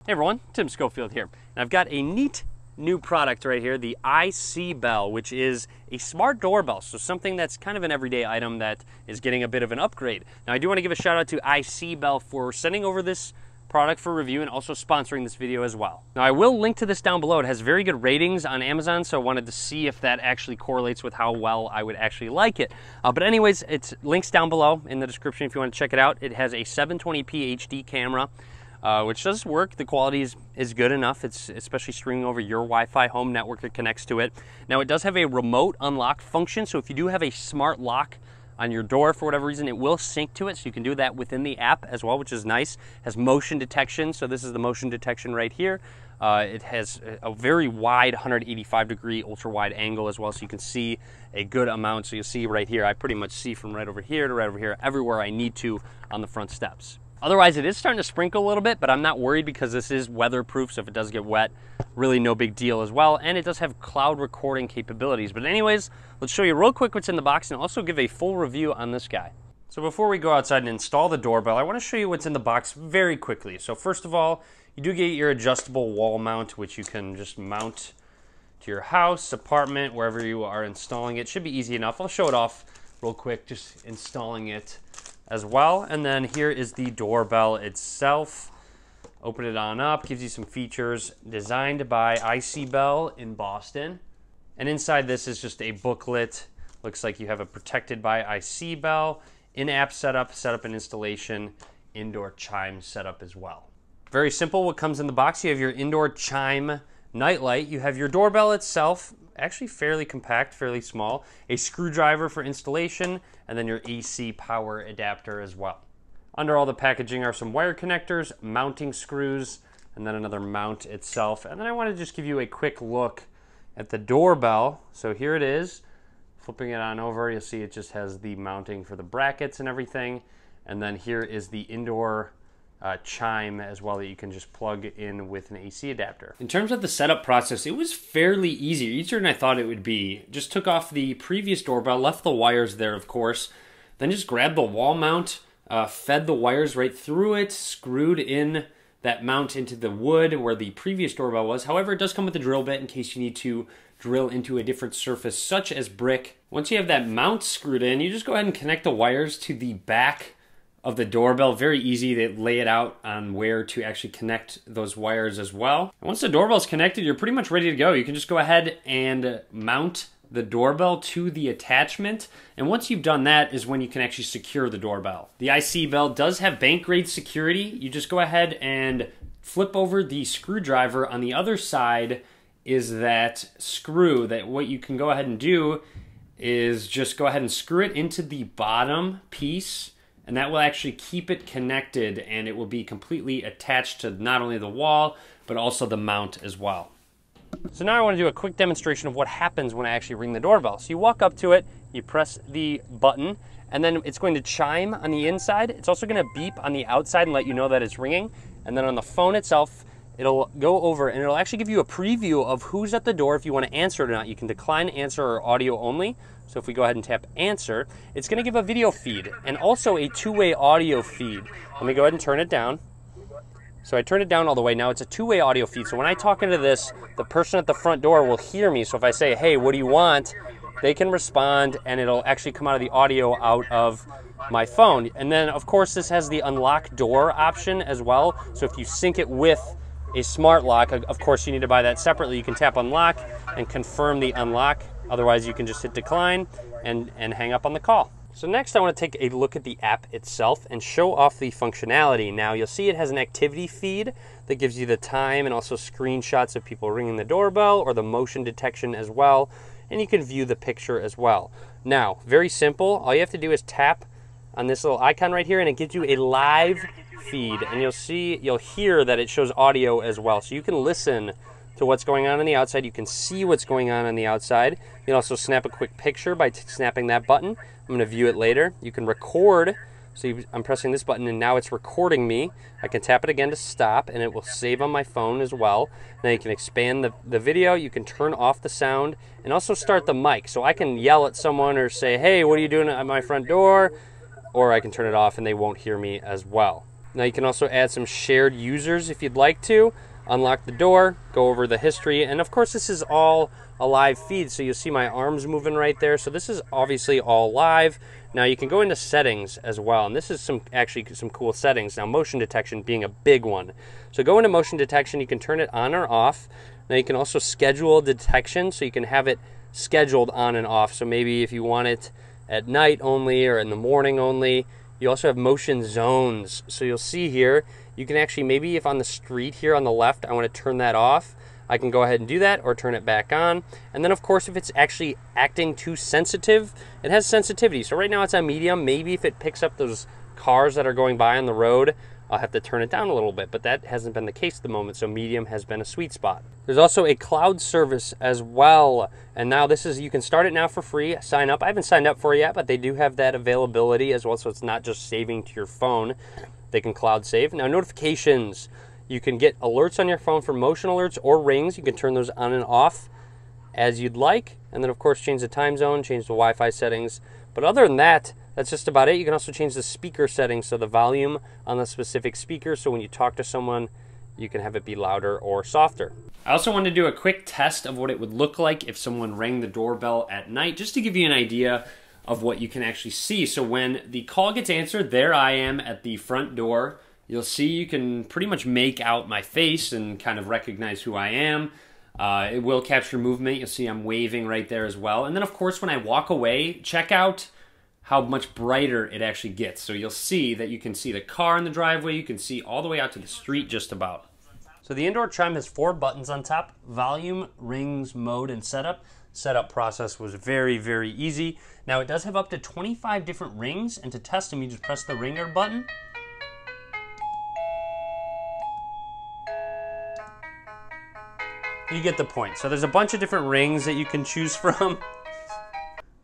Hey everyone, Tim Schofield here. And I've got a neat new product right here, the IseeBell, which is a smart doorbell. So something that's kind of an everyday item that is getting a bit of an upgrade. Now I do want to give a shout out to IseeBell for sending over this product for review and also sponsoring this video as well. Now I will link to this down below. It has very good ratings on Amazon, so I wanted to see if that actually correlates with how well I would actually like it. But anyways, it's links down below in the description if you want to check it out. It has a 720p HD camera, which does work. The quality is good enough. It's especially streaming over your Wi-Fi home network that connects to it. Now it does have a remote unlock function, so if you do have a smart lock on your door for whatever reason, it will sync to it, so you can do that within the app as well, which is nice. It has motion detection, so this is the motion detection right here. It has a very wide 185-degree ultra-wide angle as well, so you can see a good amount. So you'll see right here, I pretty much see from right over here to right over here, everywhere I need to on the front steps. Otherwise, it is starting to sprinkle a little bit, but I'm not worried because this is weatherproof, so if it does get wet, really no big deal as well. And it does have cloud recording capabilities. But anyways, let's show you real quick what's in the box and also give a full review on this guy. So before we go outside and install the doorbell, I want to show you what's in the box very quickly. So first of all, you do get your adjustable wall mount, which you can just mount to your house, apartment, wherever you are installing it. Should be easy enough. I'll show it off real quick, just installing it as well. And then here is the doorbell itself. Open it on up, gives you some features. Designed by IseeBell in Boston. And inside this is just a booklet. Looks like you have a protected by IseeBell, in-app setup and installation, indoor chime setup as well. Very simple what comes in the box. You have your indoor chime nightlight. You have your doorbell itself, actually fairly compact, fairly small, a screwdriver for installation, and then your AC power adapter as well. Under all the packaging are some wire connectors, mounting screws, and then another mount itself. And then I want to just give you a quick look at the doorbell. So here it is. Flipping it on over, you'll see it just has the mounting for the brackets and everything. And then here is the indoor chime as well that you can just plug in with an AC adapter. In terms of the setup process, it was fairly easy, easier than I thought it would be. Just took off the previous doorbell, left the wires there of course, then just grabbed the wall mount, fed the wires right through it, screwed in that mount into the wood where the previous doorbell was. However, it does come with a drill bit in case you need to drill into a different surface such as brick. Once you have that mount screwed in, you just go ahead and connect the wires to the back of the doorbell. Very easy to lay it out on where to actually connect those wires as well. And once the doorbell's connected, you're pretty much ready to go. You can just go ahead and mount the doorbell to the attachment. And once you've done that is when you can actually secure the doorbell. The IseeBell does have bank grade security. You just go ahead and flip over the screwdriver. On the other side is that screw that what you can go ahead and do is just go ahead and screw it into the bottom piece, and that will actually keep it connected, and it will be completely attached to not only the wall, but also the mount as well. So now I want to do a quick demonstration of what happens when I actually ring the doorbell. So you walk up to it, you press the button, and then it's going to chime on the inside. It's also going to beep on the outside and let you know that it's ringing. And then on the phone itself, it'll go over and it'll actually give you a preview of who's at the door if you want to answer it or not. You can decline, answer, or audio only. So if we go ahead and tap answer, it's going to give a video feed and also a two-way audio feed. Let me go ahead and turn it down. So I turned it down all the way. Now it's a two-way audio feed. So when I talk into this, the person at the front door will hear me. So if I say, hey, what do you want? They can respond and it'll actually come out of the audio out of my phone. And then of course this has the unlock door option as well. So if you sync it with a smart lock, of course you need to buy that separately. You can tap unlock and confirm the unlock. Otherwise you can just hit decline and hang up on the call. So next I want to take a look at the app itself and show off the functionality. Now you'll see it has an activity feed that gives you the time and also screenshots of people ringing the doorbell or the motion detection as well. And you can view the picture as well. Now, very simple. All you have to do is tap on this little icon right here and it gives you a live feed. And you'll hear that it shows audio as well. So you can listen to what's going on the outside. You can see what's going on the outside. You can also snap a quick picture by snapping that button. I'm going to view it later. You can record. So I'm pressing this button and now it's recording me. I can tap it again to stop and it will save on my phone as well. Now you can expand the video. You can turn off the sound and also start the mic. So I can yell at someone or say, hey, what are you doing at my front door? Or I can turn it off and they won't hear me as well. Now you can also add some shared users if you'd like to. Unlock the door, go over the history, and of course this is all a live feed, so you'll see my arms moving right there. So this is obviously all live. Now you can go into settings as well, and this is actually some cool settings. Now motion detection being a big one. So go into motion detection, you can turn it on or off. Now you can also schedule detection, so you can have it scheduled on and off. So maybe if you want it at night only or in the morning only. You also have motion zones. So you'll see here, you can actually, maybe if on the street here on the left, I want to turn that off, I can go ahead and do that or turn it back on. And then of course, if it's actually acting too sensitive, it has sensitivity. So right now it's on medium. Maybe if it picks up those cars that are going by on the road, I'll have to turn it down a little bit, but that hasn't been the case at the moment, so medium has been a sweet spot. There's also a cloud service as well, and now this is, you can start it now for free, sign up. I haven't signed up for it yet, but they do have that availability as well, so it's not just saving to your phone. They can cloud save. Now notifications, you can get alerts on your phone for motion alerts or rings. You can turn those on and off as you'd like, and then of course change the time zone, change the Wi-Fi settings, but other than that, that's just about it. You can also change the speaker settings, so the volume on the specific speaker, so when you talk to someone, you can have it be louder or softer. I also wanted to do a quick test of what it would look like if someone rang the doorbell at night, just to give you an idea of what you can actually see. So when the call gets answered, there I am at the front door. You'll see you can pretty much make out my face and kind of recognize who I am. It will capture movement. You'll see I'm waving right there as well. And then of course, when I walk away, check out how much brighter it actually gets. So you'll see that you can see the car in the driveway, you can see all the way out to the street just about. So the indoor chime has 4 buttons on top: volume, rings, mode, and setup. Setup process was very, very easy. Now it does have up to 25 different rings, and to test them, you just press the ringer button. You get the point. So there's a bunch of different rings that you can choose from.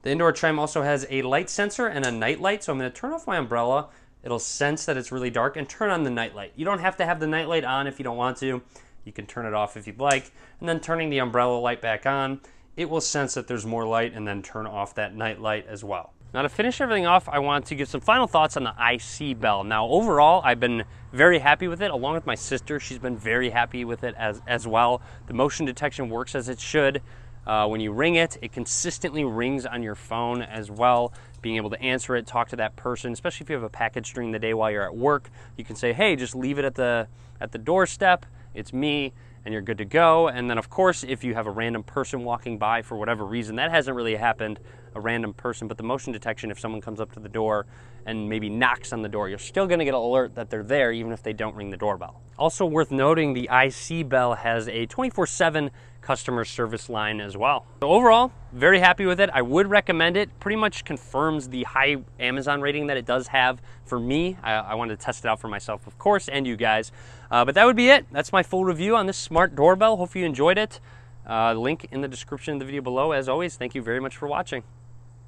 The indoor chime also has a light sensor and a night light, so I'm going to turn off my umbrella. It'll sense that it's really dark and turn on the night light. You don't have to have the night light on if you don't want to. You can turn it off if you'd like. And then turning the umbrella light back on, it will sense that there's more light and then turn off that night light as well. Now to finish everything off, I want to give some final thoughts on the IseeBell. Now overall, I've been very happy with it, along with my sister. She's been very happy with it as well. The motion detection works as it should. When you ring it, it consistently rings on your phone as well. Being able to answer it, talk to that person, especially if you have a package during the day while you're at work, you can say, hey, just leave it at the doorstep. It's me, and you're good to go. And then of course, if you have a random person walking by for whatever reason, that hasn't really happened, a random person, but the motion detection, if someone comes up to the door and maybe knocks on the door, you're still gonna get an alert that they're there even if they don't ring the doorbell. Also worth noting, the IseeBell has a 24/7 customer service line as well. So overall, very happy with it. I would recommend it. Pretty much confirms the high Amazon rating that it does have for me. I wanted to test it out for myself, of course, and you guys. But that would be it. That's my full review on this smart doorbell. Hope you enjoyed it. Link in the description of the video below. As always, thank you very much for watching.